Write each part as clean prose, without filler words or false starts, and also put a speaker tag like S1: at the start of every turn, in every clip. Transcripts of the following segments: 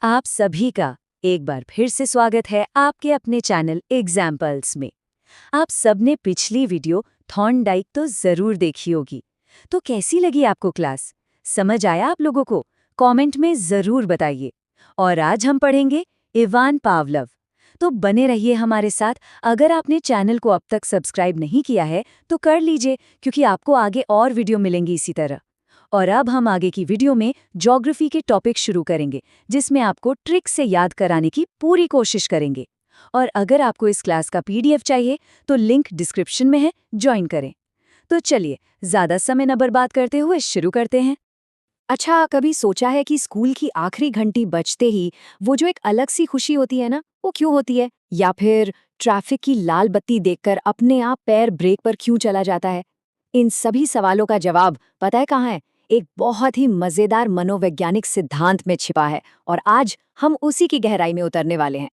S1: आप सभी का एक बार फिर से स्वागत है आपके अपने चैनल एग्जाम्पल्स में। आप सबने पिछली वीडियो थॉर्नडाइक तो जरूर देखी होगी। तो कैसी लगी आपको क्लास? समझ आया आप लोगों को? कमेंट में जरूर बताइए। और आज हम पढ़ेंगे इवान पावलव। तो बने रहिए हमारे साथ। अगर आपने चैनल को अब तक सब्सक्राइब नहीं किया है तो कर लीजिए, क्योंकि आपको आगे और वीडियो मिलेंगी इसी तरह। और अब हम आगे की वीडियो में ज्योग्राफी के टॉपिक शुरू करेंगे, जिसमें आपको ट्रिक से याद कराने की पूरी कोशिश करेंगे। और अगर आपको इस क्लास का पीडीएफ चाहिए तो लिंक डिस्क्रिप्शन में है, ज्वाइन करें। तो चलिए, ज्यादा समय न बर्बाद करते हुए शुरू करते हैं। अच्छा, कभी सोचा है कि स्कूल की आखिरी घंटी बजते ही वो जो एक अलग सी खुशी होती है ना, वो क्यों होती है? या फिर ट्रैफिक की लाल बत्ती देखकर अपने आप पैर ब्रेक पर क्यों चला जाता है? इन सभी सवालों का जवाब पता है कहाँ है? एक बहुत ही मजेदार मनोवैज्ञानिक सिद्धांत में छिपा है, और आज हम उसी की गहराई में उतरने वाले हैं।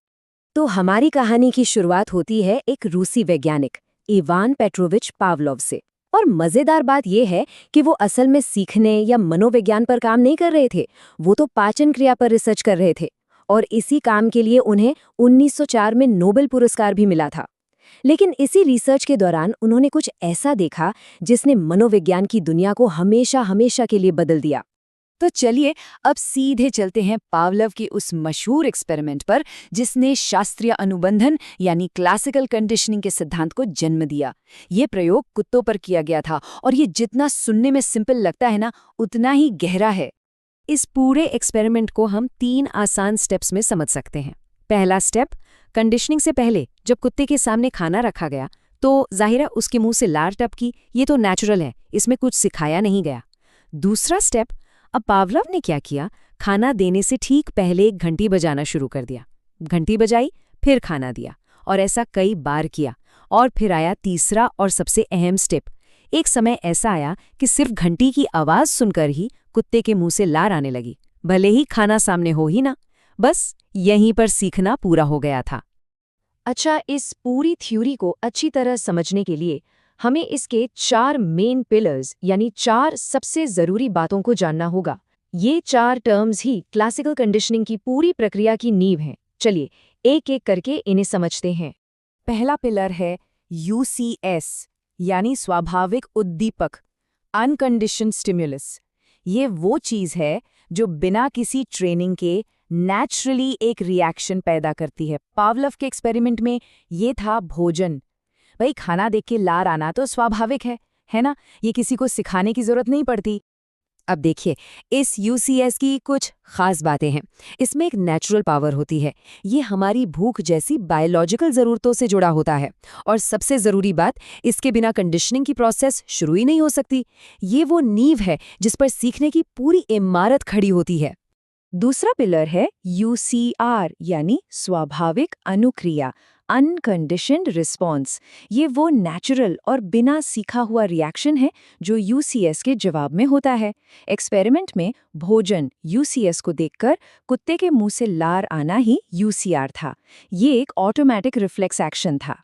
S1: तो हमारी कहानी की शुरुआत होती है एक रूसी वैज्ञानिक इवान पेट्रोविच पावलोव से। और मजेदार बात यह है कि वो असल में सीखने या मनोविज्ञान पर काम नहीं कर रहे थे, वो तो पाचन क्रिया पर रिसर्च कर रहे थे। और इसी काम के लिए उन्हें 1904 में नोबेल पुरस्कार भी मिला था। लेकिन इसी रिसर्च के दौरान उन्होंने कुछ ऐसा देखा जिसने मनोविज्ञान की दुनिया को हमेशा हमेशा के लिए बदल दिया। तो चलिए, अब सीधे चलते हैं पावलव की उस मशहूर एक्सपेरिमेंट पर, जिसने शास्त्रीय अनुबंधन यानी क्लासिकल कंडीशनिंग के सिद्धांत को जन्म दिया। ये प्रयोग कुत्तों पर किया गया था, और ये जितना सुनने में सिंपल लगता है ना, उतना ही गहरा है। इस पूरे एक्सपेरिमेंट को हम 3 आसान स्टेप्स में समझ सकते हैं। पहला स्टेप, कंडीशनिंग से पहले जब कुत्ते के सामने खाना रखा गया तो जाहिर है उसके मुंह से लार टपकी, ये तो नेचुरल है, इसमें कुछ सिखाया नहीं गया। दूसरा स्टेप, अब पावलव ने क्या किया, खाना देने से ठीक पहले एक घंटी बजाना शुरू कर दिया। घंटी बजाई, फिर खाना दिया, और ऐसा कई बार किया। और फिर आया तीसरा और सबसे अहम स्टेप। एक समय ऐसा आया कि सिर्फ घंटी की आवाज सुनकर ही कुत्ते के मुंह से लार आने लगी, भले ही खाना सामने हो ही ना। बस यहीं पर सीखना पूरा हो गया था। अच्छा, इस पूरी थ्योरी को अच्छी तरह समझने के लिए हमें इसके 4 मेन पिलर्स यानी 4 सबसे जरूरी बातों को जानना होगा। ये 4 टर्म्स ही क्लासिकल कंडीशनिंग की पूरी प्रक्रिया की नींव हैं। चलिए, एक एक करके इन्हें समझते हैं। पहला पिलर है यूसीएस यानी स्वाभाविक उद्दीपक, अनकंडीशन्ड स्टिमुलस। ये वो चीज है जो बिना किसी ट्रेनिंग के नेचुरली एक रिएक्शन पैदा करती है। पावलव के एक्सपेरिमेंट में ये था भोजन। भाई, खाना देख के लार आना तो स्वाभाविक है ना? ये किसी को सिखाने की जरूरत नहीं पड़ती। अब देखिए, इस यूसीएस की कुछ खास बातें हैं। इसमें एक नेचुरल पावर होती है। ये हमारी भूख जैसी बायोलॉजिकल ज़रूरतों से जुड़ा होता है। और सबसे ज़रूरी बात, इसके बिना कंडीशनिंग की प्रोसेस शुरू ही नहीं हो सकती। ये वो नींव है जिस पर सीखने की पूरी इमारत खड़ी होती है। दूसरा पिलर है यूसीआर यानी स्वाभाविक अनुक्रिया, अनकंडीशन्ड रिस्पॉन्स। ये वो नेचुरल और बिना सीखा हुआ रिएक्शन है जो यूसीएस के जवाब में होता है। एक्सपेरिमेंट में भोजन यूसीएस को देखकर कुत्ते के मुंह से लार आना ही यूसीआर था। ये एक ऑटोमेटिक रिफ्लेक्स एक्शन था।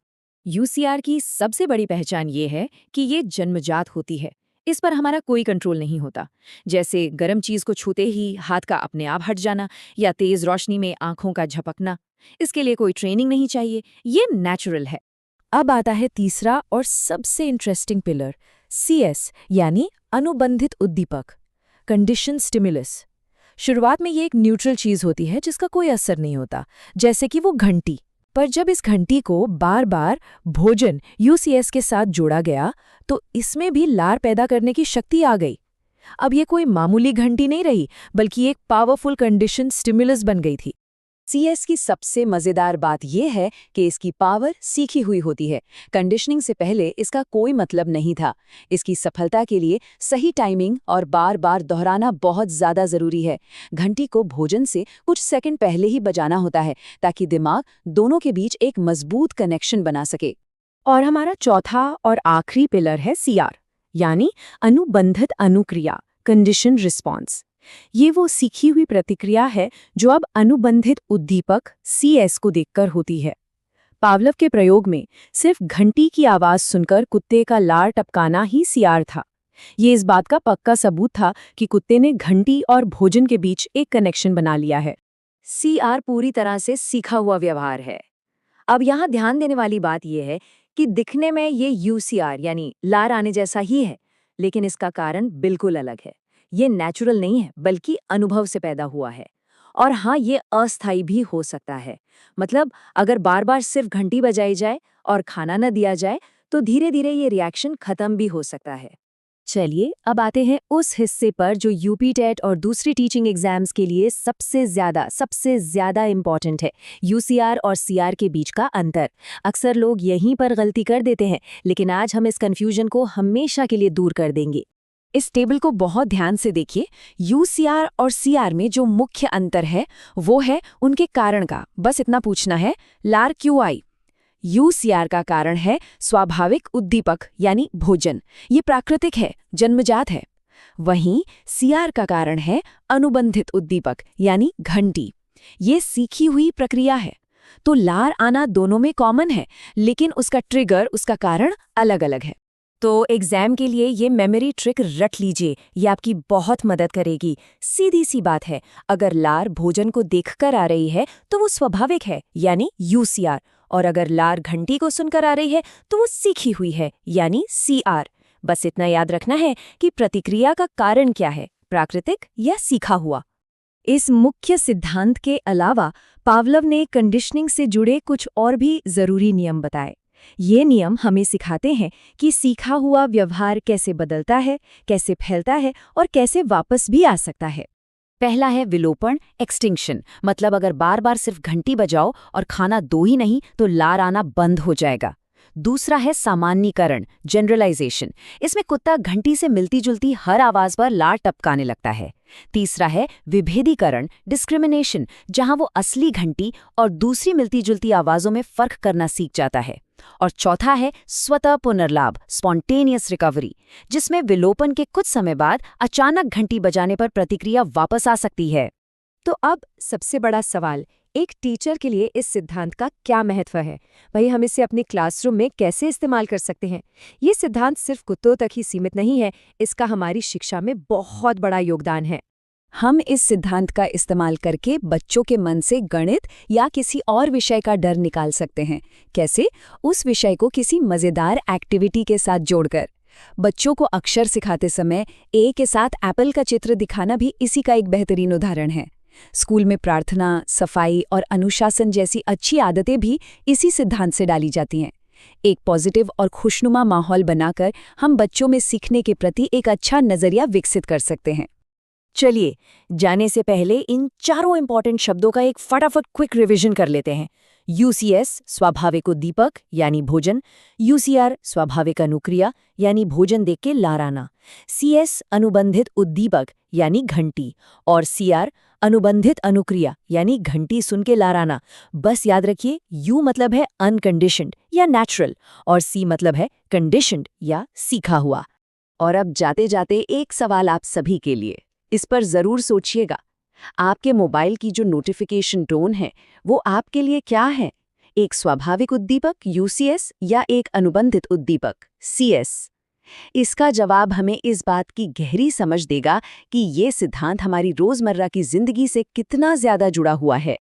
S1: यूसीआर की सबसे बड़ी पहचान ये है कि ये जन्मजात होती है। इस पर हमारा कोई कंट्रोल नहीं होता। जैसे गर्म चीज को छूते ही हाथ का अपने आप हट जाना, या तेज रोशनी में आंखों का झपकना। इसके लिए कोई ट्रेनिंग नहीं चाहिए, ये नेचुरल है। अब आता है तीसरा और सबसे इंटरेस्टिंग पिलर, सीएस यानी अनुबंधित उद्दीपक, कंडीशन स्टिमुलस। शुरुआत में ये एक न्यूट्रल चीज होती है जिसका कोई असर नहीं होता, जैसे कि वो घंटी। पर जब इस घंटी को बार बार भोजन यूसीएस के साथ जोड़ा गया तो इसमें भी लार पैदा करने की शक्ति आ गई। अब ये कोई मामूली घंटी नहीं रही, बल्कि एक पावरफुल कंडीशन स्टिमुलस बन गई थी। सीएस की सबसे मजेदार बात यह है कि इसकी पावर सीखी हुई होती है। कंडीशनिंग से पहले इसका कोई मतलब नहीं था। इसकी सफलता के लिए सही टाइमिंग और बार बार दोहराना बहुत ज्यादा जरूरी है। घंटी को भोजन से कुछ सेकंड पहले ही बजाना होता है, ताकि दिमाग दोनों के बीच एक मजबूत कनेक्शन बना सके। और हमारा चौथा और आखिरी पिलर है सीआर यानी अनुबंधित अनुक्रिया, कंडीशन रिस्पॉन्स। ये वो सीखी हुई प्रतिक्रिया है जो अब अनुबंधित उद्दीपक सीएस को देखकर होती है। पावलव के प्रयोग में सिर्फ घंटी की आवाज सुनकर कुत्ते का लार टपकाना ही सीआर था। ये इस बात का पक्का सबूत था कि कुत्ते ने घंटी और भोजन के बीच एक कनेक्शन बना लिया है। CR पूरी तरह से सीखा हुआ व्यवहार है। अब यहाँ ध्यान देने वाली बात यह है कि दिखने में ये UCR यानी लार आने जैसा ही है, लेकिन इसका कारण बिल्कुल अलग है। ये नेचुरल नहीं है, बल्कि अनुभव से पैदा हुआ है। और हाँ, ये अस्थायी भी हो सकता है। मतलब अगर बार-बार सिर्फ घंटी बजाई जाए और खाना न दिया जाए, तो धीरे-धीरे ये रिएक्शन खत्म भी हो सकता है। चलिए अब आते हैं उस हिस्से पर जो यूपी टेट और दूसरी टीचिंग एग्जाम्स के लिए सबसे ज्यादा इम्पॉर्टेंट है, यूसीआर और सीआर के बीच का अंतर। अक्सर लोग यहीं पर गलती कर देते हैं, लेकिन आज हम इस कंफ्यूजन को हमेशा के लिए दूर कर देंगे। इस टेबल को बहुत ध्यान से देखिए। यूसीआर और सीआर में जो मुख्य अंतर है वो है उनके कारण का। बस इतना पूछना है, लार क्यों आई? यूसीआर का कारण है स्वाभाविक उद्दीपक यानी भोजन, ये प्राकृतिक है, जन्मजात है। वहीं सीआर का कारण है अनुबंधित उद्दीपक यानी घंटी, ये सीखी हुई प्रक्रिया है। तो लार आना दोनों में कॉमन है, लेकिन उसका ट्रिगर, उसका कारण अलग-अलग है। तो एग्जाम के लिए ये मेमोरी ट्रिक रट लीजिए, ये आपकी बहुत मदद करेगी। सीधी सी बात है, अगर लार भोजन को देखकर आ रही है तो वो स्वाभाविक है यानी यूसीआर, और अगर लार घंटी को सुनकर आ रही है तो वो सीखी हुई है यानी सीआर। बस इतना याद रखना है कि प्रतिक्रिया का कारण क्या है, प्राकृतिक या सीखा हुआ। इस मुख्य सिद्धांत के अलावा पावलव ने कंडीशनिंग से जुड़े कुछ और भी जरूरी नियम बताए। ये नियम हमें सिखाते हैं कि सीखा हुआ व्यवहार कैसे बदलता है, कैसे फैलता है और कैसे वापस भी आ सकता है। पहला है विलोपन, एक्सटिंक्शन, मतलब अगर बार बार सिर्फ घंटी बजाओ और खाना दो ही नहीं तो लार आना बंद हो जाएगा। दूसरा है सामान्यीकरण, जनरलाइजेशन, इसमें कुत्ता घंटी से मिलती जुलती हर आवाज पर लार टपकाने लगता है। तीसरा है विभेदीकरण, डिस्क्रिमिनेशन, जहां वो असली घंटी और दूसरी मिलती जुलती आवाजों में फर्क करना सीख जाता है। और चौथा है स्वतः पुनर्लाभ, स्पॉन्टेनियस रिकवरी, जिसमें विलोपन के कुछ समय बाद अचानक घंटी बजाने पर प्रतिक्रिया वापस आ सकती है। तो अब सबसे बड़ा सवाल, एक टीचर के लिए इस सिद्धांत का क्या महत्व है? भाई, हम इसे अपने क्लासरूम में कैसे इस्तेमाल कर सकते हैं? ये सिद्धांत सिर्फ कुत्तों तक ही सीमित नहीं है, इसका हमारी शिक्षा में बहुत बड़ा योगदान है। हम इस सिद्धांत का इस्तेमाल करके बच्चों के मन से गणित या किसी और विषय का डर निकाल सकते हैं। कैसे? उस विषय को किसी मज़ेदार एक्टिविटी के साथ जोड़कर। बच्चों को अक्षर सिखाते समय ए के साथ एप्पल का चित्र दिखाना भी इसी का एक बेहतरीन उदाहरण है। स्कूल में प्रार्थना, सफाई और अनुशासन जैसी अच्छी आदतें भी इसी सिद्धांत से डाली जाती हैं। एक पॉजिटिव और खुशनुमा माहौल बनाकर हम बच्चों में सीखने के प्रति एक अच्छा नज़रिया विकसित कर सकते हैं। चलिए, जाने से पहले इन चारों इंपॉर्टेंट शब्दों का एक फटाफट क्विक रिवीजन कर लेते हैं। यूसीएस स्वाभाविक उद्दीपक यानी भोजन, यूसीआर स्वाभाविक अनुक्रिया यानी भोजन देख के लार आना, सीएस अनुबंधित उद्दीपक यानी घंटी, और सीआर अनुबंधित अनुक्रिया यानी घंटी सुन के लार आना। बस याद रखिए, यू मतलब है अनकंडीशन्ड या नेचुरल और सी मतलब है कंडीशन्ड या सीखा हुआ। और अब जाते जाते एक सवाल आप सभी के लिए, इस पर जरूर सोचिएगा। आपके मोबाइल की जो नोटिफिकेशन टोन है वो आपके लिए क्या है? एक स्वाभाविक उद्दीपक यूसीएस या एक अनुबंधित उद्दीपक सीएस? इसका जवाब हमें इस बात की गहरी समझ देगा कि ये सिद्धांत हमारी रोजमर्रा की जिंदगी से कितना ज्यादा जुड़ा हुआ है।